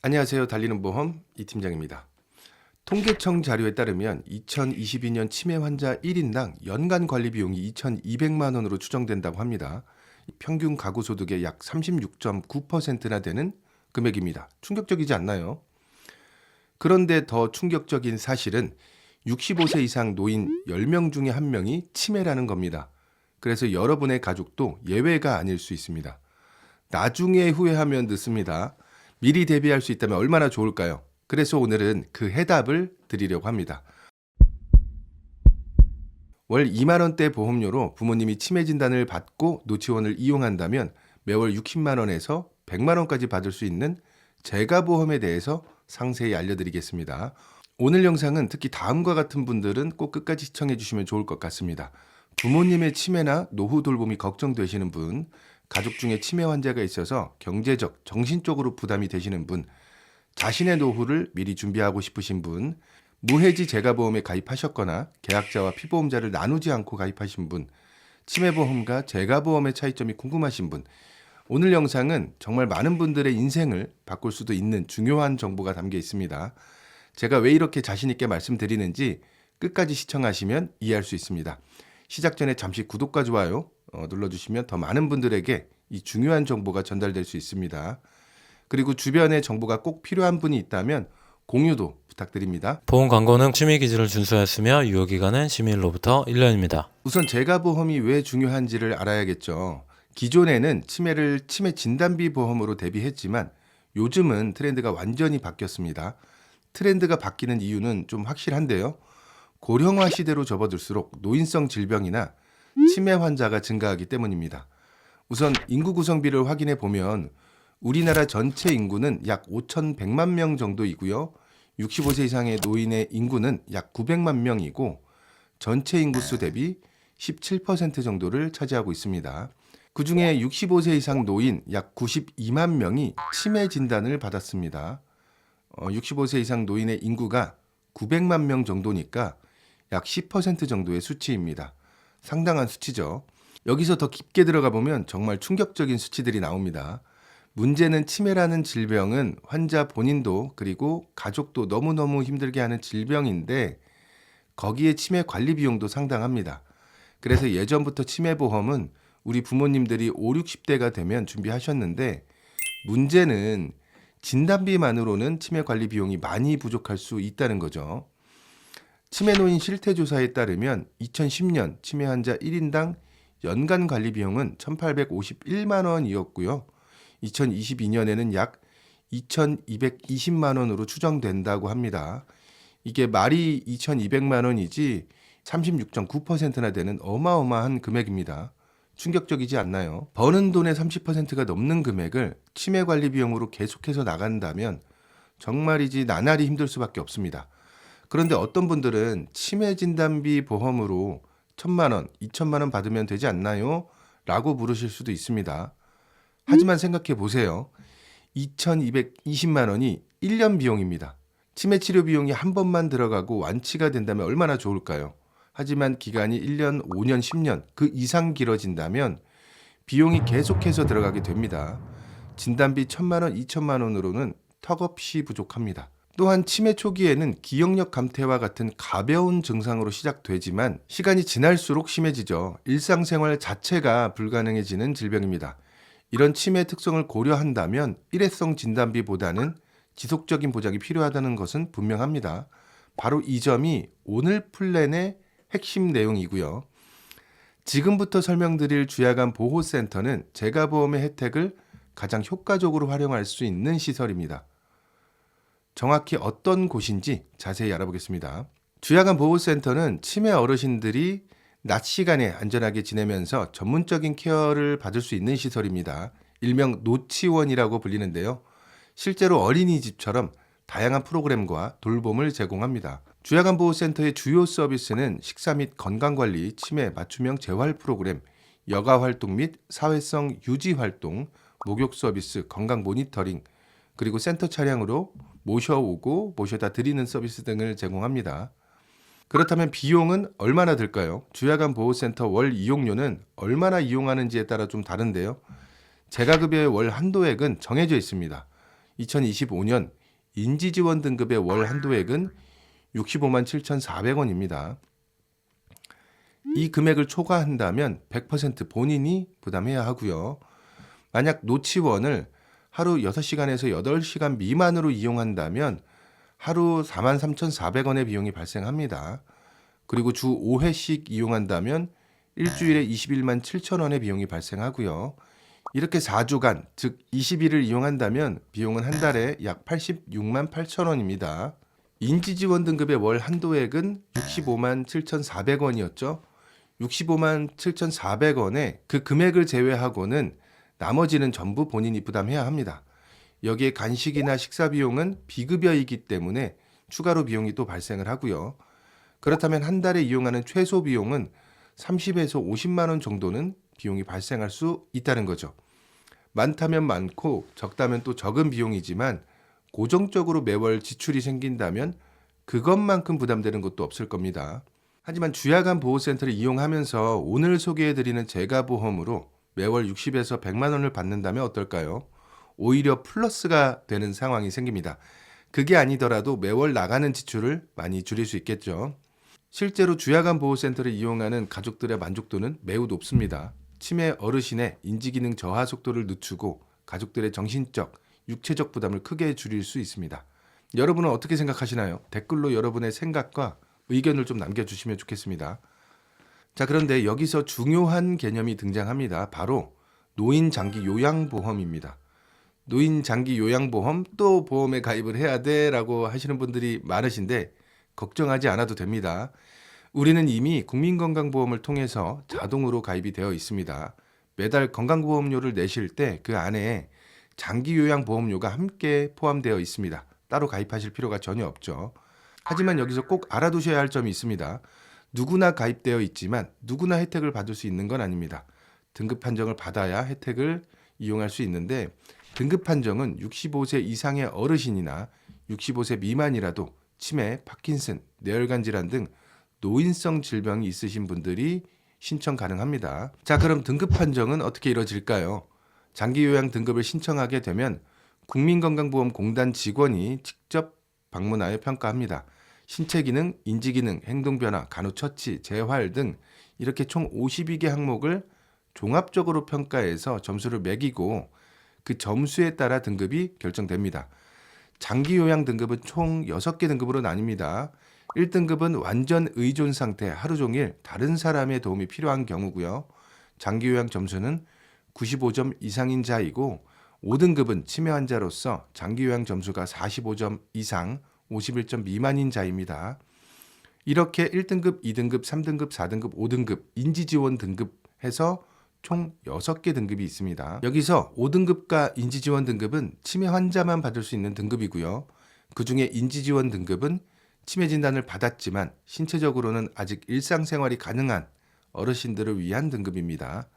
안녕하세요. 달리는 보험 이 팀장입니다. 통계청 자료에 따르면 2022년 치매 환자 1인당 연간 관리 비용이 2,200만 원으로 추정된다고 합니다. 평균 가구 소득의 약 36.9%나 되는 금액입니다. 충격적이지 않나요? 그런데 더 충격적인 사실은 65세 이상 노인 10명 중에 1명이 치매라는 겁니다. 그래서 여러분의 가족도 예외가 아닐 수 있습니다. 나중에 후회하면 늦습니다. 미리 대비할 수 있다면 얼마나 좋을까요? 그래서 오늘은 그 해답을 드리려고 합니다. 월 2만 원대 보험료로 부모님이 치매 진단을 받고 노치원을 이용한다면 매월 60만 원에서 100만 원까지 받을 수 있는 재가보험에 대해서 상세히 알려드리겠습니다. 오늘 영상은 특히 다음과 같은 분들은 꼭 끝까지 시청해 주시면 좋을 것 같습니다. 부모님의 치매나 노후 돌봄이 걱정되시는 분, 가족 중에 치매 환자가 있어서 경제적, 정신적으로 부담이 되시는 분, 자신의 노후를 미리 준비하고 싶으신 분, 무해지 재가보험에 가입하셨거나 계약자와 피보험자를 나누지 않고 가입하신 분, 치매보험과 재가보험의 차이점이 궁금하신 분, 오늘 영상은 정말 많은 분들의 인생을 바꿀 수도 있는 중요한 정보가 담겨 있습니다. 제가 왜 이렇게 자신 있게 말씀드리는지 끝까지 시청하시면 이해할 수 있습니다. 시작 전에 잠시 구독과 좋아요 눌러주시면 더 많은 분들에게 이 중요한 정보가 전달될 수 있습니다. 그리고 주변에 정보가 꼭 필요한 분이 있다면 공유도 부탁드립니다. 보험 광고는 취미 기준을 준수하였으며 유효기간은 시민일로부터 1년입니다. 우선 재가보험이 왜 중요한지를 알아야겠죠. 기존에는 치매를 치매 진단비 보험으로 대비했지만 요즘은 트렌드가 완전히 바뀌었습니다. 트렌드가 바뀌는 이유는 좀 확실한데요. 고령화 시대로 접어들수록 노인성 질병이나 치매 환자가 증가하기 때문입니다. 우선 인구 구성비를 확인해 보면 우리나라 전체 인구는 약 5,100만 명 정도이고요. 65세 이상의 노인의 인구는 약 900만 명이고 전체 인구수 대비 17% 정도를 차지하고 있습니다. 그중에 65세 이상 노인 약 92만 명이 치매 진단을 받았습니다. 65세 이상 노인의 인구가 900만 명 정도니까 약 10% 정도의 수치입니다. 상당한 수치죠. 여기서 더 깊게 들어가 보면 정말 충격적인 수치들이 나옵니다. 문제는 치매라는 질병은 환자 본인도 그리고 가족도 너무너무 힘들게 하는 질병인데 거기에 치매 관리 비용도 상당합니다. 그래서 예전부터 치매보험은 우리 부모님들이 5, 60대가 되면 준비하셨는데 문제는 진단비만으로는 치매 관리 비용이 많이 부족할 수 있다는 거죠. 치매노인 실태조사에 따르면 2010년 치매 환자 1인당 연간 관리 비용은 1,851만 원이었고요. 2022년에는 약 2,220만 원으로 추정된다고 합니다. 이게 말이 2,200만 원이지 36.9%나 되는 어마어마한 금액입니다. 충격적이지 않나요? 버는 돈의 30%가 넘는 금액을 치매 관리 비용으로 계속해서 나간다면 정말이지 나날이 힘들 수밖에 없습니다. 그런데 어떤 분들은 치매 진단비 보험으로 1,000만 원, 2,000만 원 받으면 되지 않나요? 라고 물으실 수도 있습니다. 하지만 생각해 보세요. 2,220만 원이 1년 비용입니다. 치매 치료 비용이 한 번만 들어가고 완치가 된다면 얼마나 좋을까요? 하지만 기간이 1년, 5년, 10년 그 이상 길어진다면 비용이 계속해서 들어가게 됩니다. 진단비 1,000만 원, 2,000만 원으로는 턱없이 부족합니다. 또한 치매 초기에는 기억력 감퇴와 같은 가벼운 증상으로 시작되지만 시간이 지날수록 심해지죠. 일상생활 자체가 불가능해지는 질병입니다. 이런 치매 특성을 고려한다면 일회성 진단비보다는 지속적인 보장이 필요하다는 것은 분명합니다. 바로 이 점이 오늘 플랜의 핵심 내용이고요. 지금부터 설명드릴 주야간 보호센터는 재가보험의 혜택을 가장 효과적으로 활용할 수 있는 시설입니다. 정확히 어떤 곳인지 자세히 알아보겠습니다. 주야간 보호센터는 치매 어르신들이 낮 시간에 안전하게 지내면서 전문적인 케어를 받을 수 있는 시설입니다. 일명 노치원이라고 불리는데요. 실제로 어린이집처럼 다양한 프로그램과 돌봄을 제공합니다. 주야간 보호센터의 주요 서비스는 식사 및 건강관리, 치매 맞춤형 재활 프로그램, 여가 활동 및 사회성 유지 활동, 목욕 서비스, 건강 모니터링, 그리고 센터 차량으로 모셔오고 모셔다 드리는 서비스 등을 제공합니다. 그렇다면 비용은 얼마나 들까요? 주야간 보호센터 월 이용료는 얼마나 이용하는지에 따라 좀 다른데요. 재가급여의 월 한도액은 정해져 있습니다. 2025년 인지지원 등급의 월 한도액은 65만 7,400원입니다. 이 금액을 초과한다면 100% 본인이 부담해야 하고요. 만약 노치원을 하루 6시간에서 8시간 미만으로 이용한다면 하루 43,400원의 비용이 발생합니다. 그리고 주 5회씩 이용한다면 일주일에 21만 7천원의 비용이 발생하고요. 이렇게 4주간, 즉 20일을 이용한다면 비용은 한 달에 약 86만 8천원입니다. 인지지원 등급의 월 한도액은 65만 7,400원이었죠. 65만 7,400원에 그 금액을 제외하고는 나머지는 전부 본인이 부담해야 합니다. 여기에 간식이나 식사 비용은 비급여이기 때문에 추가로 비용이 또 발생을 하고요. 그렇다면 한 달에 이용하는 최소 비용은 30에서 50만 원 정도는 비용이 발생할 수 있다는 거죠. 많다면 많고 적다면 또 적은 비용이지만 고정적으로 매월 지출이 생긴다면 그것만큼 부담되는 것도 없을 겁니다. 하지만 주야간 보호센터를 이용하면서 오늘 소개해드리는 재가보험으로 매월 60에서 100만 원을 받는다면 어떨까요? 오히려 플러스가 되는 상황이 생깁니다. 그게 아니더라도 매월 나가는 지출을 많이 줄일 수 있겠죠. 실제로 주야간 보호센터를 이용하는 가족들의 만족도는 매우 높습니다. 치매 어르신의 인지기능 저하 속도를 늦추고 가족들의 정신적, 육체적 부담을 크게 줄일 수 있습니다. 여러분은 어떻게 생각하시나요? 댓글로 여러분의 생각과 의견을 좀 남겨주시면 좋겠습니다. 자, 그런데 여기서 중요한 개념이 등장합니다. 바로 노인 장기 요양보험입니다. 노인 장기 요양보험 또 보험에 가입을 해야 돼 라고 하시는 분들이 많으신데 걱정하지 않아도 됩니다. 우리는 이미 국민건강보험을 통해서 자동으로 가입이 되어 있습니다. 매달 건강보험료를 내실 때 그 안에 장기요양보험료가 함께 포함되어 있습니다. 따로 가입하실 필요가 전혀 없죠. 하지만 여기서 꼭 알아두셔야 할 점이 있습니다. 누구나 가입되어 있지만 누구나 혜택을 받을 수 있는 건 아닙니다. 등급 판정을 받아야 혜택을 이용할 수 있는데 등급 판정은 65세 이상의 어르신이나 65세 미만이라도 치매, 파킨슨, 뇌혈관 질환 등 노인성 질병이 있으신 분들이 신청 가능합니다. 자, 그럼 등급 판정은 어떻게 이루어질까요? 장기요양 등급을 신청하게 되면 국민건강보험공단 직원이 직접 방문하여 평가합니다. 신체기능, 인지기능, 행동변화, 간호처치, 재활 등 이렇게 총 52개 항목을 종합적으로 평가해서 점수를 매기고 그 점수에 따라 등급이 결정됩니다. 장기요양 등급은 총 6개 등급으로 나뉩니다. 1등급은 완전 의존 상태, 하루 종일 다른 사람의 도움이 필요한 경우고요. 장기요양 점수는 95점 이상인 자이고 5등급은 치매 환자로서 장기요양 점수가 45점 이상, 51점 미만인 자입니다. 이렇게 1등급, 2등급, 3등급, 4등급, 5등급, 인지지원 등급 해서 총 6개 등급이 있습니다. 여기서 5등급과 인지지원 등급은 치매 환자만 받을 수 있는 등급이고요. 그중에 인지지원 등급은 치매 진단을 받았지만 신체적으로는 아직 일상생활이 가능한 어르신들을 위한 등급입니다.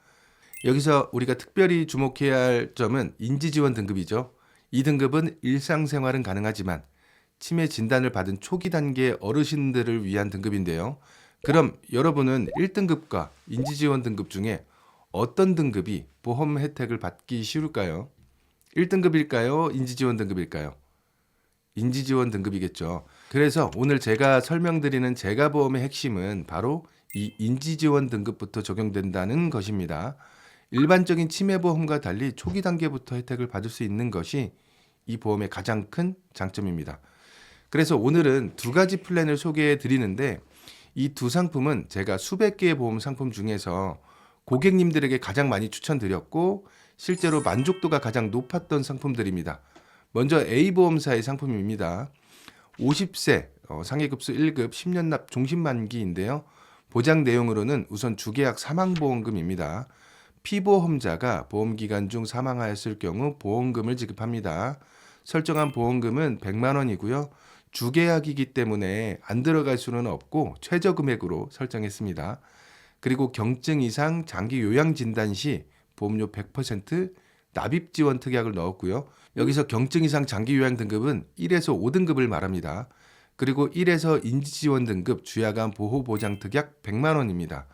여기서 우리가 특별히 주목해야 할 점은 인지지원 등급이죠. 이 등급은 일상생활은 가능하지만 치매 진단을 받은 초기 단계 어르신들을 위한 등급인데요. 그럼 여러분은 1등급과 인지지원 등급 중에 어떤 등급이 보험 혜택을 받기 쉬울까요? 1등급일까요? 인지지원 등급일까요? 인지지원 등급이겠죠. 그래서 오늘 제가 설명드리는 재가보험의 핵심은 바로 이 인지지원 등급부터 적용된다는 것입니다. 일반적인 치매보험과 달리 초기 단계부터 혜택을 받을 수 있는 것이 이 보험의 가장 큰 장점입니다. 그래서 오늘은 두 가지 플랜을 소개해 드리는데 이 두 상품은 제가 수백 개의 보험 상품 중에서 고객님들에게 가장 많이 추천드렸고 실제로 만족도가 가장 높았던 상품들입니다. 먼저 A보험사의 상품입니다. 50세 상해급수 1급 10년 납 종신만기인데요. 보장 내용으로는 우선 주계약 사망보험금입니다. 피보험자가 보험기간 중 사망하였을 경우 보험금을 지급합니다. 설정한 보험금은 100만 원이고요. 주계약이기 때문에 안 들어갈 수는 없고 최저금액으로 설정했습니다. 그리고 경증 이상 장기 요양 진단 시 보험료 100% 납입 지원 특약을 넣었고요. 여기서 경증 이상 장기 요양 등급은 1에서 5등급을 말합니다. 그리고 1에서 인지지원 등급 주야간 보호 보장 특약 100만 원입니다.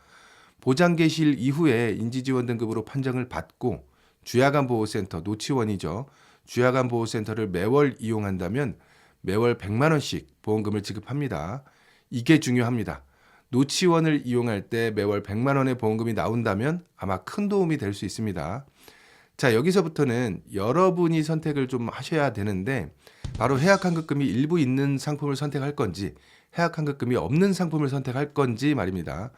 보장 개시일 이후에 인지지원 등급으로 판정을 받고 주야간 보호센터 노치원이죠. 주야간보호센터를 매월 이용한다면 매월 100만 원씩 보험금을 지급합니다. 이게 중요합니다. 노치원을 이용할 때 매월 100만 원의 보험금이 나온다면 아마 큰 도움이 될 수 있습니다. 자, 여기서부터는 여러분이 선택을 좀 하셔야 되는데 바로 해약환급금이 일부 있는 상품을 선택할 건지 해약환급금이 없는 상품을 선택할 건지 말입니다.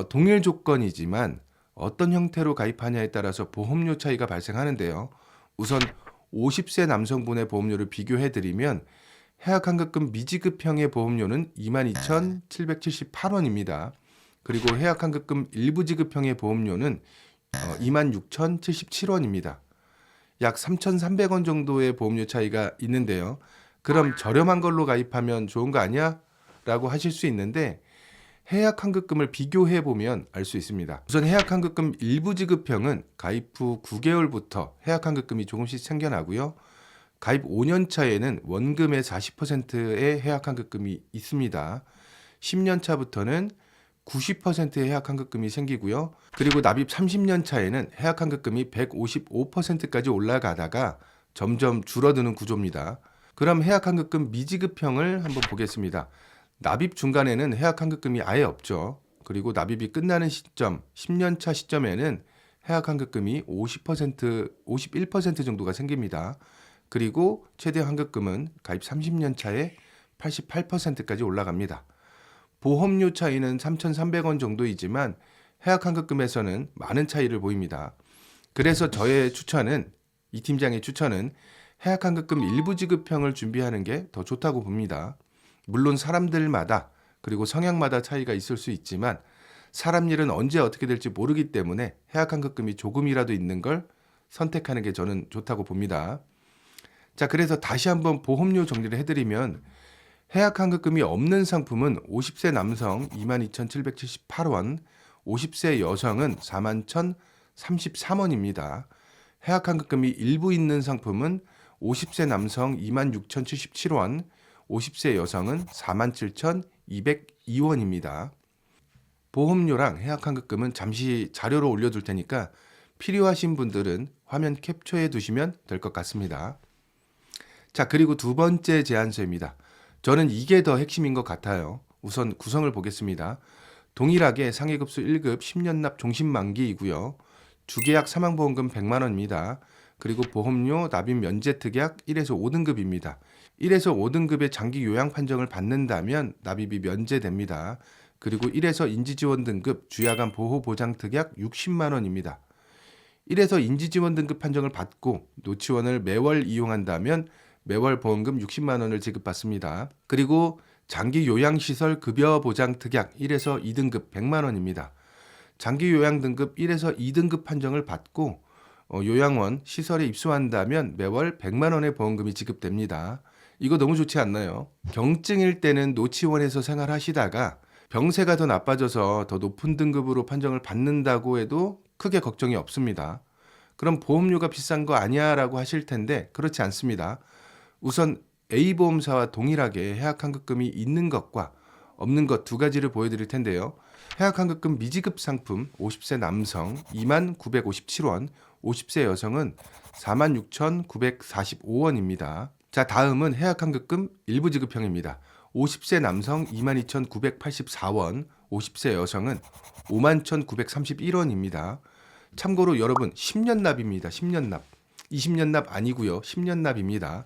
동일 조건이지만 어떤 형태로 가입하냐에 따라서 보험료 차이가 발생하는데요. 우선 50세 남성분의 보험료를 비교해드리면 해약환급금 미지급형의 보험료는 22,778원입니다. 그리고 해약환급금 일부지급형의 보험료는 26,077원입니다. 약 3,300원 정도의 보험료 차이가 있는데요. 그럼 저렴한 걸로 가입하면 좋은 거 아니야? 라고 하실 수 있는데 해약환급금을 비교해보면 알 수 있습니다. 우선 해약환급금 일부지급형은 가입 후 9개월부터 해약환급금이 조금씩 생겨나고요. 가입 5년 차에는 원금의 40%의 해약환급금이 있습니다. 10년 차부터는 90%의 해약환급금이 생기고요. 그리고 납입 30년 차에는 해약환급금이 155%까지 올라가다가 점점 줄어드는 구조입니다. 그럼 해약환급금 미지급형을 한번 보겠습니다. 납입 중간에는 해약환급금이 아예 없죠. 그리고 납입이 끝나는 시점, 10년 차 시점에는 해약환급금이 50%, 51% 정도가 생깁니다. 그리고 최대 환급금은 가입 30년 차에 88%까지 올라갑니다. 보험료 차이는 3,300원 정도이지만 해약환급금에서는 많은 차이를 보입니다. 그래서 저의 추천은, 이 팀장의 추천은 해약환급금 일부지급형을 준비하는 게 더 좋다고 봅니다. 물론 사람들마다 그리고 성향마다 차이가 있을 수 있지만 사람 일은 언제 어떻게 될지 모르기 때문에 해약환급금이 조금이라도 있는 걸 선택하는 게 저는 좋다고 봅니다. 자, 그래서 다시 한번 보험료 정리를 해드리면 해약환급금이 없는 상품은 50세 남성 22,778원, 50세 여성은 41,033원입니다. 해약환급금이 일부 있는 상품은 50세 남성 26,077원, 50세 여성은 47,202원입니다. 보험료랑 해약환급금은 잠시 자료로 올려둘 테니까 필요하신 분들은 화면 캡처해 두시면 될 것 같습니다. 자, 그리고 두 번째 제안서입니다. 저는 이게 더 핵심인 것 같아요. 우선 구성을 보겠습니다. 동일하게 상해급수 1급 10년 납 종신만기이고요. 주계약 사망보험금 100만 원입니다. 그리고 보험료 납입 면제 특약 1에서 5등급입니다. 1에서 5등급의 장기 요양 판정을 받는다면 납입이 면제됩니다. 그리고 1에서 인지지원 등급 주야간 보호보장 특약 60만 원입니다. 1에서 인지지원 등급 판정을 받고 노치원을 매월 이용한다면 매월 보험금 60만 원을 지급받습니다. 그리고 장기 요양시설 급여 보장 특약 1에서 2등급 100만 원입니다. 장기 요양 등급 1에서 2등급 판정을 받고 요양원 시설에 입소한다면 매월 100만 원의 보험금이 지급됩니다. 이거 너무 좋지 않나요? 경증일 때는 노치원에서 생활하시다가 병세가 더 나빠져서 더 높은 등급으로 판정을 받는다고 해도 크게 걱정이 없습니다. 그럼 보험료가 비싼 거 아니야 라고 하실 텐데 그렇지 않습니다. 우선 A보험사와 동일하게 해약환급금이 있는 것과 없는 것 두 가지를 보여드릴 텐데요. 해약환급금 미지급 상품 50세 남성 2957원, 50세 여성은 46,945원입니다. 자, 다음은 해약환급금 일부지급형입니다. 50세 남성 22,984원, 50세 여성은 51,931원입니다. 참고로 여러분 10년 납입니다. 10년 납. 20년 납 아니고요. 10년 납입니다.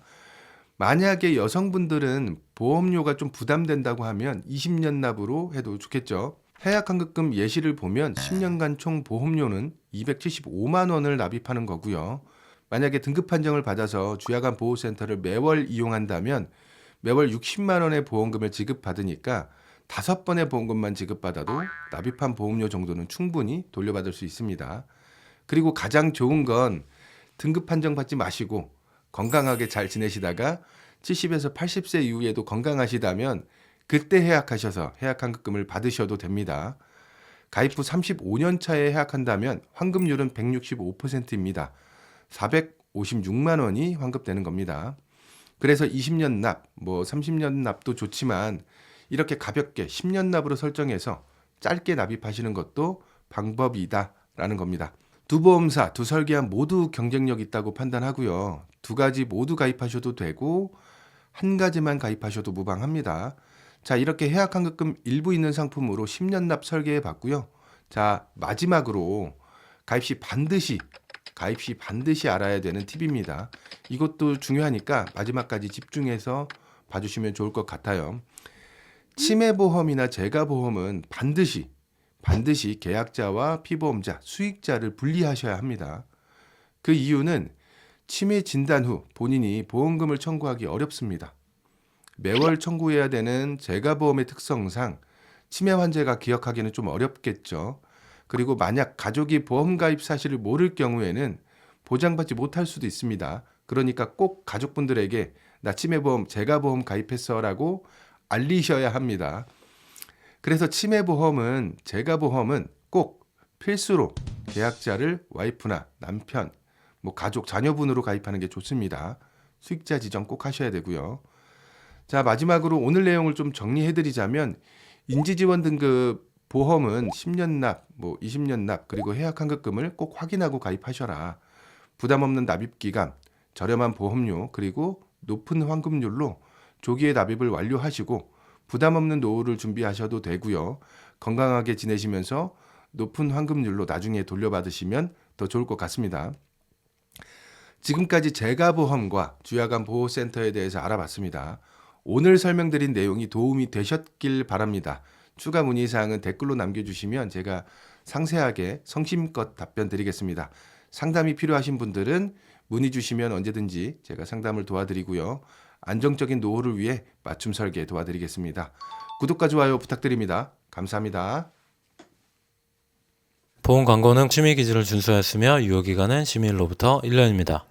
만약에 여성분들은 보험료가 좀 부담된다고 하면 20년 납으로 해도 좋겠죠. 해약환급금 예시를 보면 10년간 총 보험료는 275만 원을 납입하는 거고요. 만약에 등급 판정을 받아서 주야간 보호센터를 매월 이용한다면 매월 60만 원의 보험금을 지급받으니까 5번의 보험금만 지급받아도 납입한 보험료 정도는 충분히 돌려받을 수 있습니다. 그리고 가장 좋은 건 등급 판정 받지 마시고 건강하게 잘 지내시다가 70에서 80세 이후에도 건강하시다면 그때 해약하셔서 해약환급금을 받으셔도 됩니다. 가입 후 35년 차에 해약한다면 환급률은 165%입니다. 456만 원이 환급되는 겁니다. 그래서 20년 납, 30년 납도 좋지만 이렇게 가볍게 10년 납으로 설정해서 짧게 납입하시는 것도 방법이다라는 겁니다. 두 보험사, 두 설계한 모두 경쟁력 있다고 판단하고요. 두 가지 모두 가입하셔도 되고 한 가지만 가입하셔도 무방합니다. 자, 이렇게 해약환급금 일부 있는 상품으로 10년 납 설계해 봤고요. 자, 마지막으로 가입 시 반드시 알아야 되는 팁입니다. 이것도 중요하니까 마지막까지 집중해서 봐주시면 좋을 것 같아요. 치매보험이나 재가보험은 반드시 계약자와 피보험자, 수익자를 분리하셔야 합니다. 그 이유는 치매 진단 후 본인이 보험금을 청구하기 어렵습니다. 매월 청구해야 되는 재가보험의 특성상 치매 환자가 기억하기는 좀 어렵겠죠. 그리고 만약 가족이 보험 가입 사실을 모를 경우에는 보장받지 못할 수도 있습니다. 그러니까 꼭 가족분들에게 나 치매보험, 재가보험 가입했어라고 알리셔야 합니다. 그래서 치매보험은, 재가보험은 꼭 필수로 계약자를 와이프나 남편, 가족, 자녀분으로 가입하는 게 좋습니다. 수익자 지정 꼭 하셔야 되고요. 자, 마지막으로 오늘 내용을 좀 정리해드리자면 인지지원 등급 보험은 10년 납, 20년 납, 그리고 해약환급금을 꼭 확인하고 가입하셔라. 부담 없는 납입 기간, 저렴한 보험료, 그리고 높은 환급률로 조기에 납입을 완료하시고 부담 없는 노후를 준비하셔도 되고요. 건강하게 지내시면서 높은 환급률로 나중에 돌려받으시면 더 좋을 것 같습니다. 지금까지 재가보험과 주야간 보호센터에 대해서 알아봤습니다. 오늘 설명드린 내용이 도움이 되셨길 바랍니다. 추가 문의사항은 댓글로 남겨주시면 제가 상세하게 성심껏 답변 드리겠습니다. 상담이 필요하신 분들은 문의 주시면 언제든지 제가 상담을 도와드리고요. 안정적인 노후를 위해 맞춤 설계 도와드리겠습니다. 구독과 좋아요 부탁드립니다. 감사합니다. 보험 광고는 심의 기준을 준수하였으며 유효기간은 심의일로부터 1년입니다.